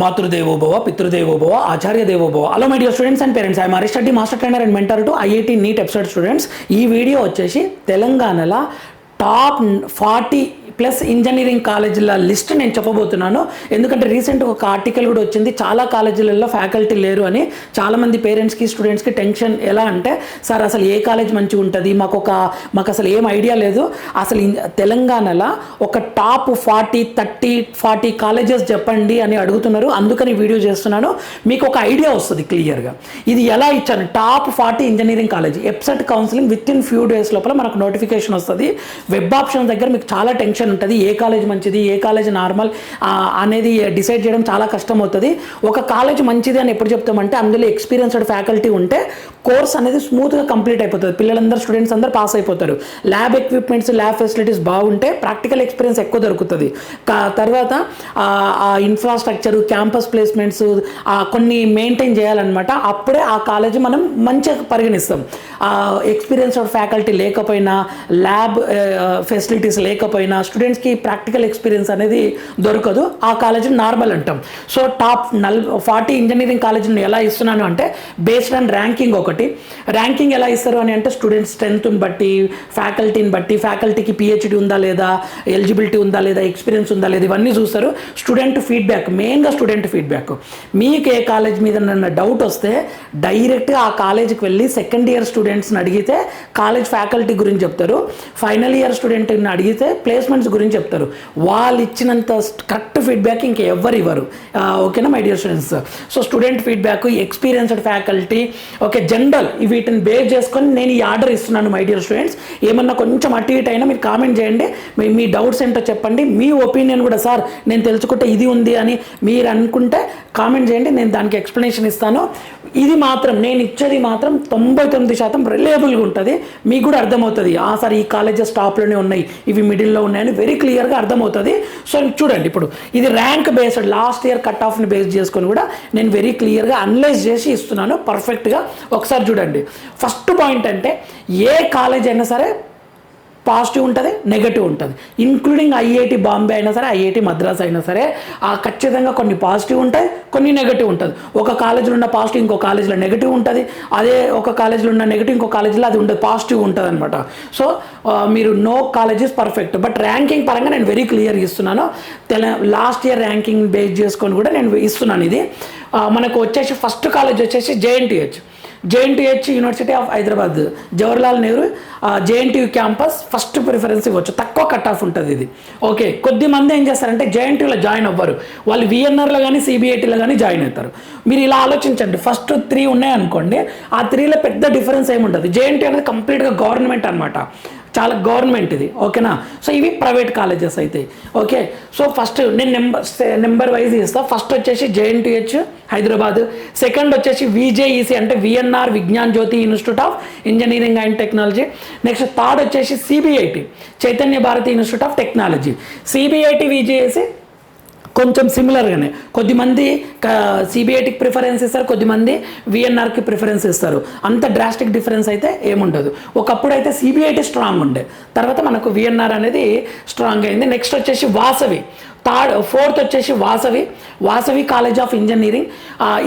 మాతృదేవోభవ పితృదేవోభవ ఆచార్య దేవోభవ. Hello my dear students and parents, I'm Harish Reddy, master trainer and mentor to IIT NEET episode students. ఈ video వచ్చేసి తెలంగాణలో టాప్ 40 ప్లస్ ఇంజనీరింగ్ కాలేజీల లిస్ట్ నేను చెప్పబోతున్నాను. ఎందుకంటే రీసెంట్ ఒక ఆర్టికల్ కూడా వచ్చింది, చాలా కాలేజీలలో ఫ్యాకల్టీ లేరు అని. చాలామంది పేరెంట్స్కి స్టూడెంట్స్కి టెన్షన్. ఎలా అంటే, సార్ అసలు ఏ కాలేజ్ మంచిగా ఉంటుంది, మాకు అసలు ఏం ఐడియా లేదు. అసలు తెలంగాణలో ఒక టాప్ 40 కాలేజెస్ చెప్పండి అని అడుగుతున్నారు. అందుకని వీడియో చేస్తున్నాను, మీకు ఒక ఐడియా వస్తుంది క్లియర్గా. ఇది ఎలా ఇచ్చాను, top 40 engineering college EAPCET counselling with in few days లోపల మనకు నోటిఫికేషన్ వస్తుంది. వెబ్ ఆప్షన్ దగ్గర మీకు చాలా టెన్షన్ ఉంటుంది, ఏ కాలేజ్ మంచిది, ఏ కాలేజ్ నార్మల్ అనేది డిసైడ్ చేయడం చాలా కష్టం అవుతుంది. ఒక కాలేజ్ మంచిది అని ఎప్పుడు చెప్తామంటే, అందులో ఎక్స్పీరియన్స్డ్ ఫ్యాకల్టీ ఉంటే కోర్స్ అనేది స్మూత్గా కంప్లీట్ అయిపోతుంది, పిల్లలందరూ స్టూడెంట్స్ అందరూ పాస్ అయిపోతారు. ల్యాబ్ ఎక్విప్మెంట్స్, ల్యాబ్ ఫెసిలిటీస్ బాగుంటే ప్రాక్టికల్ ఎక్స్పీరియన్స్ ఎక్కువ దొరుకుతుంది. తర్వాత ఇన్ఫ్రాస్ట్రక్చరు, క్యాంపస్ ప్లేస్మెంట్స్ కొన్ని మెయింటైన్ చేయాలన్నమాట. అప్పుడే ఆ కాలేజ్ మనం మంచిగా పరిగణిస్తాం. ఎక్స్పీరియన్స్డ్ ఫ్యాకల్టీ లేకపోయినా, ల్యాబ్ ఫెసిలిటీస్ లేకపోయినా, స్టూడెంట్స్కి ప్రాక్టికల్ ఎక్స్పీరియన్స్ అనేది దొరకదు, ఆ కాలేజీని నార్మల్ అంటాం. సో టాప్ 40 ఇంజనీరింగ్ కాలేజీని ఎలా ఇస్తున్నాను అంటే, బేస్డ్ ఆన్ ర్యాంకింగ్. ర్యాంకింగ్ ఎలా ఇస్తారు అని అంటే, స్టూడెంట్స్ స్ట్రెంత్ని బట్టి, ఫ్యాకల్టీని బట్టి, ఫ్యాకల్టీకి పిహెచ్డి ఉందా లేదా, ఎలిజిబిలిటీ ఉందా లేదా, ఎక్స్పీరియన్స్ ఉందా లేదా, ఇవన్నీ చూస్తారు. స్టూడెంట్ ఫీడ్బ్యాక్, మెయిన్గా స్టూడెంట్ ఫీడ్బ్యాక్. మీకు ఏ కాలేజ్ మీద నన్ను డౌట్ వస్తే డైరెక్ట్గా ఆ కాలేజీకి వెళ్ళి సెకండ్ ఇయర్ స్టూడెంట్స్ని అడిగితే కాలేజ్ ఫ్యాకల్టీ గురించి చెప్తారు, ఫైనల్ ఇయర్ స్టూడెంట్ని అడిగితే ప్లేస్మెంట్స్ గురించి చెప్తారు. వాళ్ళు ఇచ్చినంత కరెక్ట్ ఫీడ్బ్యాక్ ఇంకెవ్వరు ఇవ్వరు. ఓకేనా my dear students? So student feedback, experienced faculty, okay, general, వీటిని బేస్ చేసుకొని నేను ఈ ఆర్డర్ ఇస్తున్నాను మై డియర్ స్టూడెంట్స్. ఏమన్నా కొంచెం అటు ఇటు అయినా మీరు కామెంట్ చేయండి, మీ డౌట్స్ ఏంటో చెప్పండి, మీ ఒపీనియన్ కూడా, సార్ నేను తెలుసుకుంటే ఇది ఉంది అని మీరు అనుకుంటే కామెంట్ చేయండి, నేను దానికి ఎక్స్ప్లెనేషన్ ఇస్తాను. ఇది మాత్రం నేను ఇచ్చేది మాత్రం 99% రిలయబుల్గా ఉంటుంది, మీకు కూడా అర్థమవుతుంది. సార్ ఈ కాలేజెస్ టాప్లోనే ఉన్నాయి, ఇవి మిడిల్లో ఉన్నాయని వెరీ క్లియర్గా అర్థమవుతుంది. సో చూడండి, ఇప్పుడు ఇది rank based, last year cut ఆఫ్ని బేస్ చేసుకొని కూడా నేను వెరీ క్లియర్గా అనలైజ్ చేసి ఇస్తున్నాను పర్ఫెక్ట్గా. ఒకసారి చూడండి. ఫస్ట్ పాయింట్ అంటే, ఏ కాలేజ్ అయినా సరే పాజిటివ్ ఉంటుంది, నెగటివ్ ఉంటుంది. ఇంక్లూడింగ్ ఐఐటి బాంబే అయినా సరే, ఐఐటి మద్రాస్ అయినా సరే, ఖచ్చితంగా కొన్ని పాజిటివ్ ఉంటాయి, కొన్ని నెగటివ్ ఉంటుంది. ఒక కాలేజీలో ఉన్న పాజిటివ్ ఇంకో కాలేజీలో నెగటివ్ ఉంటుంది, అదే ఒక కాలేజీలో ఉన్న నెగటివ్ ఇంకో కాలేజీలో అది ఉండదు, పాజిటివ్ ఉంటుంది అనమాట. సో మీరు no college is perfect. But ranking పరంగా నేను వెరీ క్లియర్గా ఇస్తున్నాను. లాస్ట్ ఇయర్ ర్యాంకింగ్ బేస్ చేసుకొని కూడా నేను ఇస్తున్నాను. ఇది మనకు వచ్చేసి ఫస్ట్ కాలేజ్ వచ్చేసి JNTH university of Hyderabad, Jawaharlal Nehru JNTU campus first preference ఇవ్వచ్చు, తక్కువ కట్ ఆఫ్ ఉంటుంది ఇది. ఓకే, కొద్దిమంది ఏం చేస్తారంటే జేఎన్టీయూలో జాయిన్ అవ్వరు, వాళ్ళు విఎన్ఆర్లో కానీ సిబిఐటీలో కానీ జాయిన్ అవుతారు. మీరు ఇలా ఆలోచించండి, ఫస్ట్ 3 ఉన్నాయనుకోండి, ఆ 3లో పెద్ద డిఫరెన్స్ ఏముంటుంది. జేఎన్టీయూ అనేది కంప్లీట్గా గవర్నమెంట్ అనమాట, చాలా గవర్నమెంట్ ఇది. ఓకేనా? సో ఇవి ప్రైవేట్ కాలేజెస్ అయితే. ఓకే, సో ఫస్ట్ నేను నెంబర్ వైజ్ ఇస్తాను. ఫస్ట్ వచ్చేసి జేఎన్టీహెచ్ హైదరాబాద్, సెకండ్ వచ్చేసి విజేఈసి అంటే VNR Vignan Jyothi institute of engineering and technology. Next third వచ్చేసి CBIT, Chaitanya Bharathi institute of technology. CBIT, VJEC కొంచెం సిమిలర్గానే, కొద్దిమంది సిబిఐటికి ప్రిఫరెన్స్ ఇస్తారు, కొద్దిమంది విఎన్ఆర్కి ప్రిఫరెన్స్ ఇస్తారు. అంత డ్రాస్టిక్ డిఫరెన్స్ అయితే ఏముండదు. ఒకప్పుడు అయితే సిబిఐటి స్ట్రాంగ్ ఉండే, తర్వాత మనకు విఎన్ఆర్ అనేది స్ట్రాంగ్ అయింది. నెక్స్ట్ వచ్చేసి వాసవి, ఫోర్త్ వచ్చేసి వాసవి కాలేజ్ ఆఫ్ ఇంజనీరింగ్,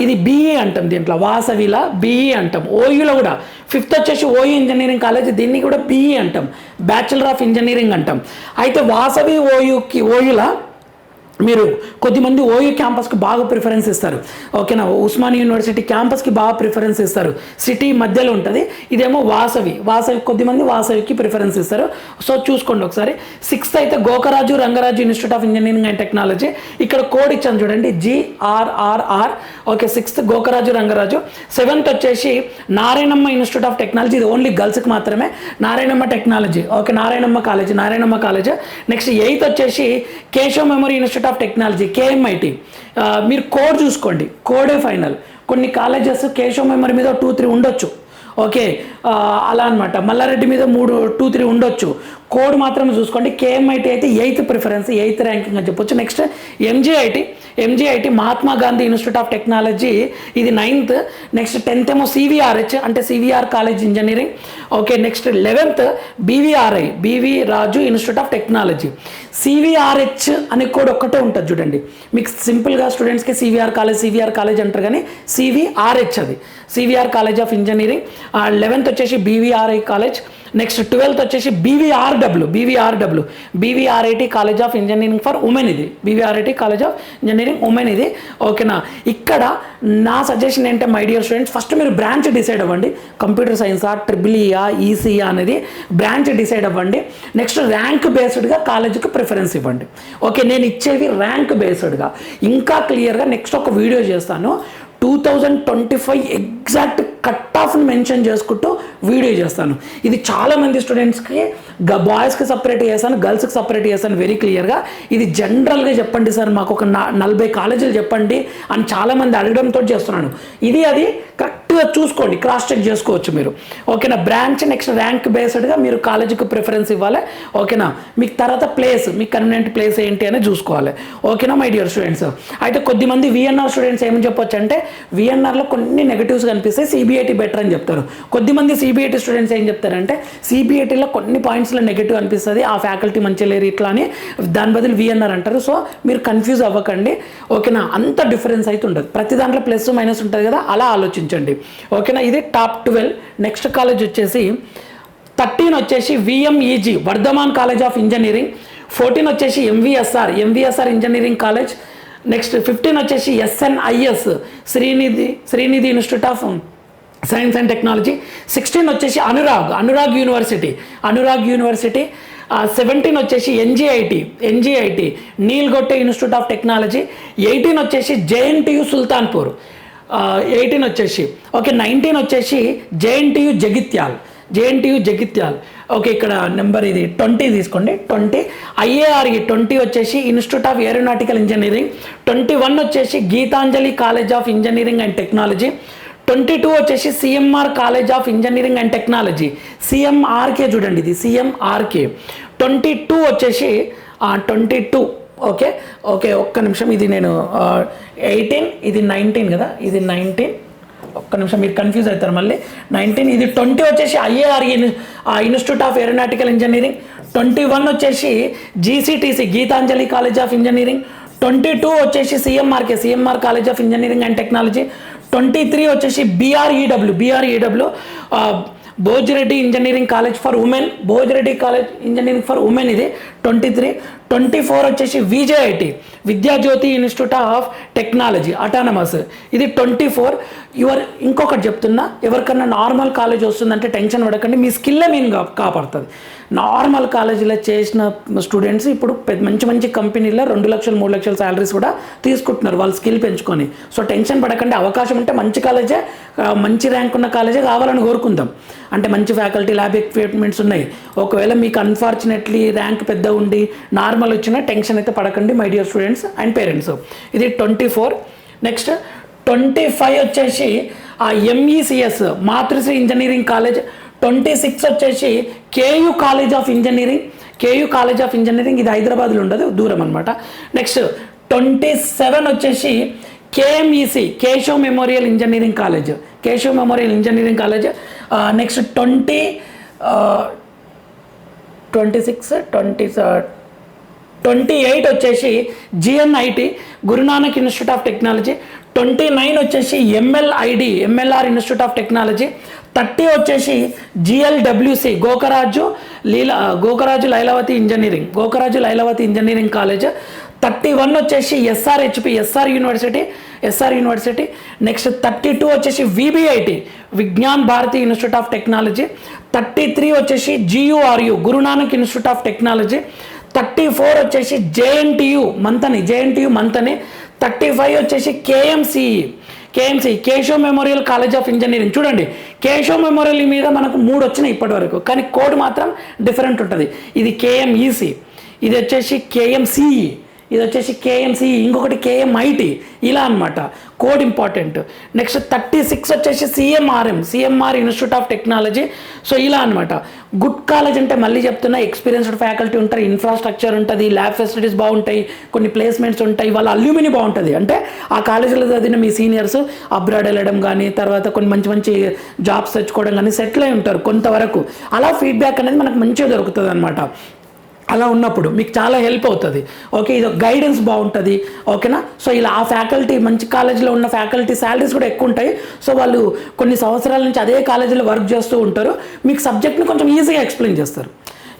ఇది బీఈ అంటాం, దీంట్లో వాసవిలా బీఈ అంటాం. ఓయూలో కూడా ఫిఫ్త్ వచ్చేసి ఓయూ ఇంజనీరింగ్ కాలేజ్, దీన్ని కూడా బీఈ అంటాం, బ్యాచులర్ ఆఫ్ ఇంజనీరింగ్ అంటాం. అయితే వాసవి ఓయూలా మీరు కొద్దిమంది ఓయూ క్యాంపస్కి బాగా ప్రిఫరెన్స్ ఇస్తారు. ఓకేనా? ఉస్మానియా యూనివర్సిటీ క్యాంపస్కి బాగా ప్రిఫరెన్స్ ఇస్తారు, సిటీ మధ్యలో ఉంటుంది. ఇదేమో వాసవి కొద్దిమంది వాసవికి ప్రిఫరెన్స్ ఇస్తారు. సో చూసుకోండి ఒకసారి. 6th అయితే Gokaraju Rangaraju institute of engineering and technology, ఇక్కడ కోడ్ ఇచ్చాను చూడండి, GRRR. Okay, 6th Gokaraju Rangaraju. 7th వచ్చేసి నారాయణమ్మ ఇన్స్టిట్యూట్ ఆఫ్ టెక్నాలజీ, ఇది ఓన్లీ గర్ల్స్కి మాత్రమే, Narayanamma technology. Okay, Narayanamma college. Next 8th వచ్చేసి Keshav memory institute of technology, KMIT. మీరు కోడ్ చూసుకోండి, కోడే ఫైనల్. కొన్ని కాలేజెస్ కేశవ్ మెమరీ మీద 2-3 ఉండొచ్చు. ఓకే, అలా అనమాట. మల్లారెడ్డి మీద 2-3 ఉండొచ్చు. కోడ్ మాత్రం చూసుకోండి. కేఎంఐటి అయితే 8th ప్రిఫరెన్స్, 8th ర్యాంకింగ్ అని చెప్పొచ్చు. Next MGIT Mahatma Gandhi institute of technology, ఇది 9th. నెక్స్ట్ 10th ఏమో సివిఆర్హెచ్ అంటే CVR college engineering. Okay, next 11th B V Raju institute of technology. CVRH అనే కోడ్ ఒక్కటే ఉంటుంది చూడండి. మీకు సింపుల్గా స్టూడెంట్స్కి సివిఆర్ కాలేజ్ అంటారు, కానీ సివిఆర్హెచ్ అది CVR college of engineering. 11th వచ్చేసి బీవీఆర్ఐ కాలేజ్. నెక్స్ట్ 12th వచ్చేసి BVRIT college of engineering for women, ఇది BVRIT college of engineering women ఇది. ఓకేనా, ఇక్కడ నా సజెషన్ ఏంటంటే మై డియర్ స్టూడెంట్స్, ఫస్ట్ మీరు బ్రాంచ్ డిసైడ్ అవ్వండి. కంప్యూటర్ సైన్సా, ట్రిపుల్ఈయా, ఈసీయా అనేది బ్రాంచ్ డిసైడ్ అవ్వండి. నెక్స్ట్ ర్యాంక్ బేస్డ్గా కాలేజీకి ప్రిఫరెన్స్ ఇవ్వండి. ఓకే, నేను ఇచ్చేవి ర్యాంక్ బేస్డ్గా. ఇంకా క్లియర్గా నెక్స్ట్ ఒక వీడియో చేస్తాను, 2025 ఎగ్జాక్ట్ కట్ ఆఫ్ని మెన్షన్ చేసుకుంటూ వీడియో చేస్తాను. ఇది చాలామంది స్టూడెంట్స్కి బాయ్స్కి సపరేట్ చేస్తాను, గర్ల్స్కి సపరేట్ చేస్తాను వెరీ క్లియర్గా. ఇది జనరల్గా చెప్పండి సార్, మాకు ఒక 40 కాలేజీలు చెప్పండి అని చాలామంది అడగడంతో చేస్తున్నాను. ఇది అది కరెక్ట్గా చూసుకోండి, క్రాస్ చెక్ చేసుకోవచ్చు మీరు. ఓకేనా, బ్రాంచ్ నెక్స్ట్ ర్యాంక్ బేస్డ్గా మీరు కాలేజీకి ప్రిఫరెన్స్ ఇవ్వాలి. ఓకేనా, మీకు తర్వాత ప్లేస్, మీకు కన్వీనియంట్ ప్లేస్ ఏంటి అని చూసుకోవాలి. ఓకేనా మై డియర్ స్టూడెంట్స్. అయితే కొద్దిమంది విఎన్ఆర్ స్టూడెంట్స్ ఏమని చెప్పొచ్చు అంటే, విఎన్ఆర్లో కొన్ని నెగటివ్స్ కనిపిస్తాయి, సిబిఐటి బెటర్ అని చెప్తారు. కొద్దిమంది సిబిఐటి స్టూడెంట్స్ ఏం చెప్తారంటే, సిబిఐటిలో కొన్ని పాయింట్స్లో నెగటివ్ అనిపిస్తుంది, ఆ ఫ్యాకల్టీ మంచిగా లేరు ఇట్లా అని, దాని బదులు విఎన్ఆర్ అంటారు. సో మీరు కన్ఫ్యూజ్ అవ్వకండి. ఓకేనా, అంత డిఫరెన్స్ అయితే ఉండదు, ప్రతి దాంట్లో ప్లస్ మైనస్ ఉంటుంది కదా, అలా ఆలోచించండి. ఓకేనా, ఇది టాప్ 12. నెక్స్ట్ కాలేజ్ వచ్చేసి 13 వచ్చేసి VMEG Vardhaman college of engineering. 14 వచ్చేసి ఎంవిఎస్ఆర్ ఇంజనీరింగ్ కాలేజ్. నెక్స్ట్ 15 వచ్చేసి SNIS Sreenidhi institute of science and technology. 16 వచ్చేసి అనురాగ్ యూనివర్సిటీ. 17 వచ్చేసి NGIT Neilgotte institute of technology. 18 వచ్చేసి జేఎన్టీయు సుల్తాన్పూర్. 18 వచ్చేసి ఓకే. 19 వచ్చేసి జేఎన్టీయు జగిత్యాల్. ఓకే, ఇక్కడ నెంబర్ ఇది 20 తీసుకోండి. 20 ఐఏఆర్ఈ 20 వచ్చేసి ఇన్స్టిట్యూట్ ఆఫ్ ఏరోనాటికల్ ఇంజనీరింగ్. 21 వచ్చేసి Geethanjali college of engineering and technology. 22 వచ్చేసి CMR college of engineering and technology. సిఎంఆర్కే చూడండి, ఇది సిఎంఆర్కే. 22 వచ్చేసి 22 ఓకే. ఒక్క నిమిషం, ఇది నేను 18 ఇది 19 కదా, ఇది 19. ఒక్క నిమిషం, మీరు కన్ఫ్యూజ్ అవుతారు మళ్ళీ. 19 ఇది 20 వచ్చేసి IARE institute of aeronautical engineering. 21 వచ్చేసి GCTC Gitanjali college of engineering. 22 వచ్చేసి CMR college of engineering and technology. 23 వచ్చేసి BREW Bhojireddy engineering college for women, ఇది 23. 24 వచ్చేసి VJIT Vidyajyothi institute of technology autonomous, ఇది 24. ఇంకొకటి చెప్తున్నా, ఎవరికన్నా నార్మల్ కాలేజ్ వస్తుందంటే టెన్షన్ పడకండి, మీ స్కిల్లే మీన్ కాపాడుతుంది. నార్మల్ కాలేజీలో చేసిన స్టూడెంట్స్ ఇప్పుడు మంచి కంపెనీలో 2 లక్షలు 3 లక్షల శాలరీస్ కూడా తీసుకుంటున్నారు వాళ్ళు స్కిల్ పెంచుకొని. సో టెన్షన్ పడకండి, అవకాశం ఉంటే మంచి కాలేజే, మంచి ర్యాంక్ ఉన్న కాలేజే కావాలని కోరుకుందాం. అంటే మంచి ఫ్యాకల్టీ, ల్యాబ్ ఎక్విప్మెంట్స్ ఉన్నాయి. ఒకవేళ మీకు అన్ఫార్చునేట్లీ ర్యాంక్ పెద్ద ఉండి నార్మల్ వచ్చినా టెన్షన్ అయితే పడకండి my dear students and parents. ఇది 24. నెక్స్ట్ 25 వచ్చేసి ఎంఈసిఎస్ మాతృశ్రీ ఇంజనీరింగ్ కాలేజ్. 26 వచ్చేసి కేయూ కాలేజ్ ఆఫ్ ఇంజనీరింగ్, ఇది హైదరాబాద్లో ఉండదు, దూరం అనమాట. నెక్స్ట్ 27 వచ్చేసి KMEC Keshav memorial engineering college. Next 28 వచ్చేసి జిఎన్ఐటి గురునానక్ ఇన్స్టిట్యూట్ ఆఫ్ టెక్నాలజీ. 29 వచ్చేసి ఎంఎల్ఆర్ ఇన్స్టిట్యూట్ ఆఫ్ టెక్నాలజీ. 30 వచ్చేసి జిఎల్డబ్ల్యూసి గోకరాజు లైలావతి ఇంజనీరింగ్ కాలేజ్. 31 వచ్చేసి ఎస్ఆర్ యూనివర్సిటీ. నెక్స్ట్ 32 వచ్చేసి VBIT Vignan Bharati institute of technology. 33 వచ్చేసి జియుఆర్యు గురునానక్ ఇన్స్టిట్యూట్ ఆఫ్ టెక్నాలజీ. 34 వచ్చేసి జేఎన్టీయు మంతని. 35 వచ్చేసి KMC Keshav memorial college of engineering. చూడండి, కేశవ్ మెమోరియల్ మీద మనకు 3 వచ్చినాయి ఇప్పటి వరకు, కానీ కోడ్ మాత్రం డిఫరెంట్ ఉంటుంది. ఇది కేఎంఈసి, ఇది వచ్చేసి కేఎంసిఈ, ఇంకొకటి కేఎంఐటి, ఇలా అనమాట. Code important. నెక్స్ట్ 36 వచ్చేసి CMR institute of technology. So ఇలా అనమాట. గుడ్ కాలేజ్ అంటే మళ్ళీ చెప్తున్నా, ఎక్స్పీరియన్స్డ్ ఫ్యాకల్టీ ఉంటారు, ఇన్ఫ్రాస్ట్రక్చర్ ఉంటుంది, ల్యాబ్ ఫెసిలిటీస్ బాగుంటాయి, కొన్ని ప్లేస్మెంట్స్ ఉంటాయి, వాళ్ళ అల్యూమిని బాగుంటుంది. అంటే ఆ కాలేజీలో చదివిన మీ సీనియర్స్ అబ్రాడ్ వెళ్ళడం కానీ, తర్వాత కొన్ని మంచి మంచి జాబ్స్ తెచ్చుకోవడం కానీ సెటిల్ అయి ఉంటారు కొంతవరకు. అలా ఫీడ్బ్యాక్ అనేది మనకు మంచిగా దొరుకుతుంది అనమాట. అలా ఉన్నప్పుడు మీకు చాలా హెల్ప్ అవుతుంది. ఓకే, ఇది గైడెన్స్ బాగుంటుంది. ఓకేనా. సో ఇలా ఆ ఫ్యాకల్టీ, మంచి కాలేజీలో ఉన్న ఫ్యాకల్టీ శాలరీస్ కూడా ఎక్కువ ఉంటాయి. సో వాళ్ళు కొన్ని సంవత్సరాల నుంచి అదే కాలేజీలో వర్క్ చేస్తూ ఉంటారు, మీకు సబ్జెక్ట్ని కొంచెం ఈజీగా ఎక్స్ప్లెయిన్ చేస్తారు.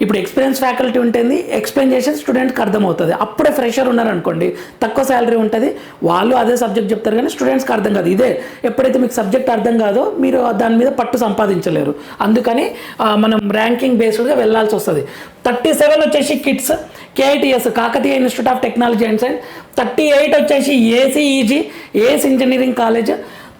ఇప్పుడు ఎక్స్పీరియన్స్ ఫ్యాకల్టీ ఉంటుంది, ఎక్స్ప్లెయిన్ చేసి స్టూడెంట్కి అర్థమవుతుంది. అప్పుడే ఫ్రెషర్ ఉన్నారనుకోండి, తక్కువ శాలరీ ఉంటుంది, వాళ్ళు అదే సబ్జెక్ట్ చెప్తారు కానీ స్టూడెంట్స్కి అర్థం కాదు. ఇదే ఎప్పుడైతే మీకు సబ్జెక్ట్ అర్థం కాదో మీరు దాని మీద పట్టు సంపాదించలేరు. అందుకని మనం ర్యాంకింగ్ బేస్డ్గా వెళ్ళాల్సి వస్తుంది. 37 వచ్చేసి KITS KITS Kakatiya institute of technology and science. 38 వచ్చేసి ఏసీఈజీ ఏఎస్ ఇంజనీరింగ్ కాలేజ్.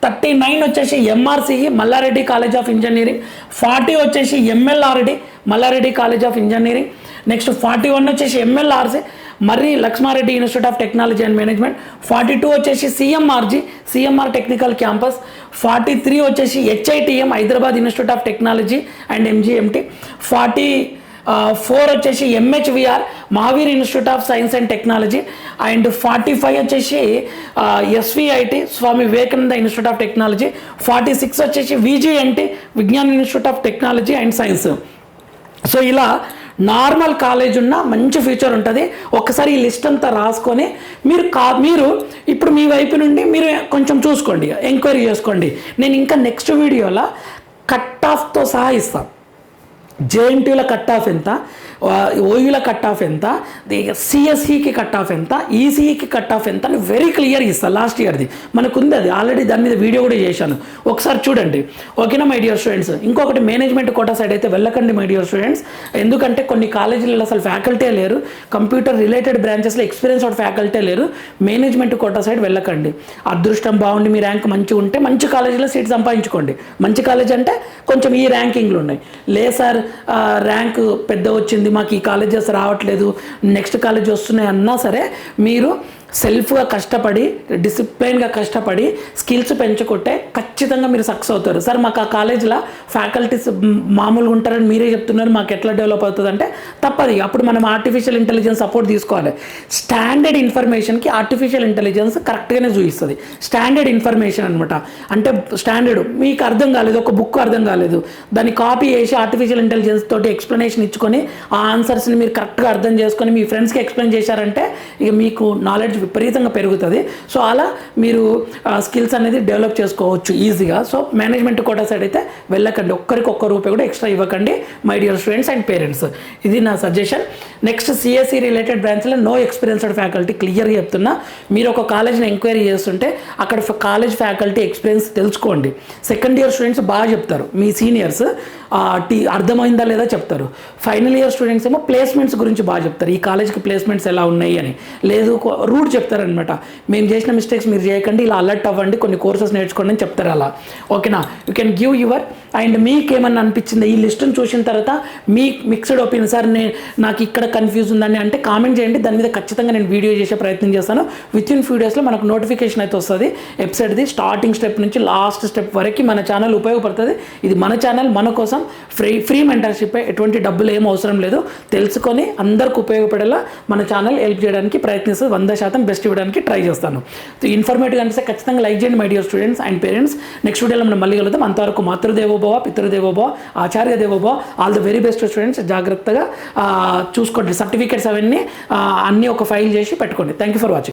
39 వచ్చేసి MRCE Mallareddy college of engineering. 40 వచ్చేసి MLRD Mallareddy college of engineering. Next 41 వచ్చేసి MLRC Marri Lakshmareddy institute of technology and management. 42 వచ్చేసి సిఎంఆర్ టెక్నికల్ క్యాంపస్. 43 వచ్చేసి HITM Hyderabad institute of technology and MGMT. 44 వచ్చేసి MHVR Mahavir institute of science and technology. And 45 వచ్చేసి SVIT Swamy Vivekananda institute of technology. 46 వచ్చేసి VGNT Vignan institute of technology and science. So ఇలా normal college ఉన్న మంచి future ఉంటుంది. ఒక్కసారి ఈ లిస్ట్ అంతా రాసుకొని మీరు ఇప్పుడు మీ వైపు నుండి మీరు కొంచెం చూసుకోండి, ఎంక్వైరీ చేసుకోండి. నేను ఇంకా నెక్స్ట్ వీడియోలో కట్ ఆఫ్తో సహా ఇస్తాను. జేఎన్టీయూల కట్ ఆఫ్ ఎంత, ఓయూల కట్ ఆఫ్ ఎంత, సిఎస్ఈకి కట్ ఆఫ్ ఎంత, ఈసీఈకి కట్ ఆఫ్ ఎంత అని వెరీ క్లియర్ ఇస్తాను. లాస్ట్ ఇయర్ది మనకుంది, అది ఆల్రెడీ దాని మీద వీడియో కూడా చేశాను, ఒకసారి చూడండి. ఓకేనా మై డియర్ స్టూడెంట్స్. ఇంకొకటి మేనేజ్మెంట్ కోటా సైడ్ అయితే వెళ్ళకండి మై డియర్ స్టూడెంట్స్. ఎందుకంటే కొన్ని కాలేజీలలో అసలు ఫ్యాకల్టీ లేరు, కంప్యూటర్ రిలేటెడ్ బ్రాంచెస్లో ఎక్స్పీరియన్స్ అవుట్ ఫ్యాకల్టీ లేరు. మేనేజ్మెంట్ కోటా సైడ్ వెళ్ళకండి. అదృష్టం బాగుండి మీ ర్యాంక్ మంచిగా ఉంటే మంచి కాలేజీలో సీట్ సంపాదించుకోండి. మంచి కాలేజ్ అంటే కొంచెం ఈ ర్యాంకింగ్లు ఉన్నాయి. లేదు సార్ ర్యాంక్ పెద్ద వచ్చింది, మాకు ఈ కాలేజెస్ రావట్లేదు, నెక్స్ట్ కాలేజ్ వస్తున్నాయి అన్నా సరే మీరు సెల్ఫ్గా కష్టపడి డిసిప్లైన్గా కష్టపడి స్కిల్స్ పెంచుకుంటే ఖచ్చితంగా మీరు సక్సెస్ అవుతారు. సార్ మాకు ఆ కాలేజీలో ఫ్యాకల్టీస్ మామూలుగా ఉంటారని మీరే చెప్తున్నారు, మాకు ఎట్లా డెవలప్ అవుతుంది అంటే తప్పది. అప్పుడు మనం ఆర్టిఫిషియల్ ఇంటెలిజెన్స్ సపోర్ట్ తీసుకోవాలి. స్టాండర్డ్ ఇన్ఫర్మేషన్కి ఆర్టిఫిషియల్ ఇంటెలిజెన్స్ కరెక్ట్గానే చూపిస్తుంది. స్టాండర్డ్ ఇన్ఫర్మేషన్ అనమాట. అంటే స్టాండర్డ్ మీకు అర్థం కాలేదు, ఒక బుక్ అర్థం కాలేదు, దాన్ని కాపీ చేసి ఆర్టిఫిషియల్ ఇంటెలిజెన్స్ తోటి ఎక్స్ప్లెనేషన్ ఇచ్చుకొని ఆ ఆన్సర్స్ని మీరు కరెక్ట్గా అర్థం చేసుకొని మీ ఫ్రెండ్స్కి ఎక్స్ప్లెయిన్ చేశారంటే ఇక మీకు నాలెడ్జ్ విపరీతంగా పెరుగుతుంది. సో అలా మీరు స్కిల్స్ అనేది డెవలప్ చేసుకోవచ్చు ఈజీగా. సో మేనేజ్మెంట్ కోటా సైడ్ అయితే వెళ్ళకండి, ఒక్కరికి ఒక్క రూపాయి కూడా ఎక్స్ట్రా ఇవ్వకండి my dear students and parents. ఇది నా సజెషన్. నెక్స్ట్ సిఎస్సి రిలేటెడ్ బ్రాంచ్లో నో ఎక్స్పీరియన్స్డ్ ఫ్యాకల్టీ క్లియర్గా చెప్తున్నా. మీరు ఒక కాలేజ్ని ఎంక్వైరీ చేస్తుంటే అక్కడ కాలేజ్ ఫ్యాకల్టీ ఎక్స్పీరియన్స్ తెలుసుకోండి. సెకండ్ ఇయర్ స్టూడెంట్స్ బాగా చెప్తారు, మీ సీనియర్స్ అర్థమైందా లేదా చెప్తారు. ఫైనల్ ఇయర్ స్టూడెంట్స్ ఏమో ప్లేస్మెంట్స్ గురించి బాగా చెప్తారు, ఈ కాలేజ్కి ప్లేస్మెంట్స్ ఎలా ఉన్నాయి అని. లేదు రూట్ చెప్తారనమాట, మేము చేసిన మిస్టేక్స్ మీరు చేయకండి, ఇలా అలర్ట్ అవ్వండి, కొన్ని కోర్సెస్ నేర్చుకోండి అని చెప్తారు అలా. ఓకేనా. You can give your. And మీకేమన్నా అనిపించింది ఈ లిస్టును చూసిన తర్వాత మీ మిక్స్డ్ ఒపీనియన్, సార్ నాకు ఇక్కడ కన్ఫ్యూజ్ ఉందని అంటే కామెంట్ చేయండి, దాని మీద ఖచ్చితంగా నేను వీడియో చేసే ప్రయత్నం చేస్తాను. విత్ ఇన్ ఫ్యూ డేస్లో మనకు నోటిఫికేషన్ అయితే వస్తుంది వెబ్సైట్ది, స్టార్టింగ్ స్టెప్ నుంచి లాస్ట్ స్టెప్ వరకు మన ఛానల్ ఉపయోగపడుతుంది. ఇది మన ఛానల్, మన కోసం ఫ్రీ మెంటర్షిప్, ఎటువంటి డబ్బులు ఏం అవసరం లేదు. తెలుసుకొని అందరికి ఉపయోగపడేలా మన ఛానల్ హెల్ప్ చేయడానికి ప్రయత్నిస్తుంది. 100% బెస్ట్ ఇవ్వడానికి ట్రై చేస్తాను. ఇన్ఫర్మేటివ్ అనిపిస్తే ఖచ్చితంగా లైక్ చేయండి my dear students and parents. Next వీడియోలో మనం మళ్ళీ కలుద్దాం. అంతవరకు మాతృదేవోభవ, పితృదేవోభవ, ఆచార్య దేవోభవ. All the very best students. జాగ్రత్తగా చూసుకోండి, సర్టిఫికేట్స్ అవన్నీ అన్నీ ఒక ఫైల్ చేసి పెట్టుకోండి. Thank you for watching.